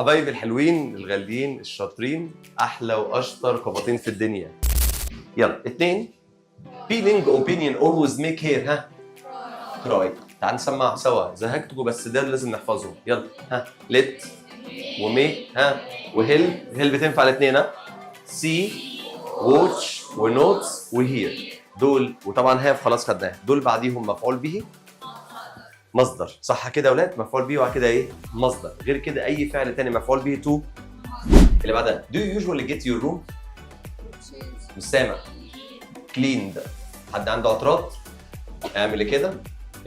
حبايبي الحلوين الغاليين الشاطرين، احلى واشطر قباطين في الدنيا. يلا اتنين. feeling opinion always make hair ها cry. تعال نسمع سوا زهقتكم بس ده لازم نحفظهم. يلا ها let ومي ها وهيل بتنفع الاثنين ها see watch ونوتس وهير دول، وطبعا هاف خلاص خدناها. دول بعديهم مفعول به مصدر، صح كده يا ولاد؟ مفعول به وبعد كده ايه؟ مصدر. غير كده اي فعل تاني مفعول به تو. اللي بعدها do you usually get your room؟ مش سامع. cleaned. حد عنده اعتراض؟ اعمل كده.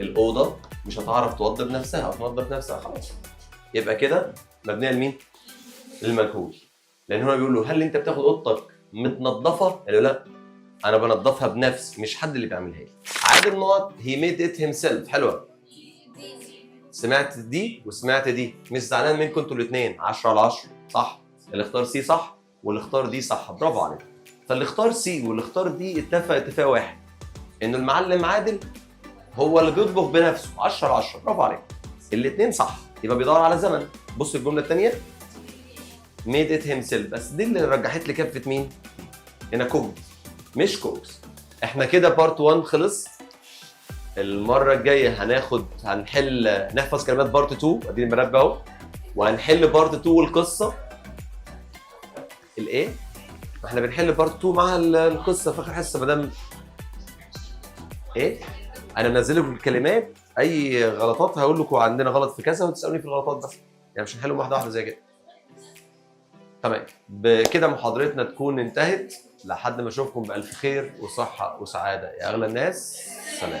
الاوضه مش هتعرف توضب نفسها او تنظف نفسها خلاص، يبقى كده مبنيه لمين؟ للمجهول. لان هو بيقول له هل انت بتاخد اوضتك متنظفه؟ قال له لا، انا بنظفها بنفسي، مش حد اللي بيعملها لي. عادل نقط he made it himself. حلوه. سمعت دي وسمعت دي، مش زعلان منكم انتوا الاثنين. 10 على 10 صح. اللي اختار سي صح واللي اختار دي صح، برافو عليك. فاللي اختار سي واللي اختار دي اتفق اتفاق واحد، انه المعلم عادل هو اللي بيطبخ بنفسه. 10 على 10 برافو عليك. الاثنين صح، يبقى بيدور على زمن. بص الجمله الثانيه made it himself، بس دي اللي رجحت لي كفه مين؟ هنا كومت مش كوكس. احنا كده بارت 1 خلص. المره الجايه هنحل نحفظ كلمات بارت 2، اديني بنبه اهو، وهنحل بارت 2 والقصه الايه؟ ما احنا بنحل بارت 2 مع القصه في اخر حصه. ما دام ايه؟ انا منزل لكم الكلمات، اي غلطات هقول لكم عندنا غلط في كذا وتسالوني في الغلطات بس، يعني مش هنحلهم واحده واحده زي كده. تمام. بكده محاضرتنا تكون انتهت. لحد ما اشوفكم بالف خير وصحه وسعاده يا اغلى الناس. سلام.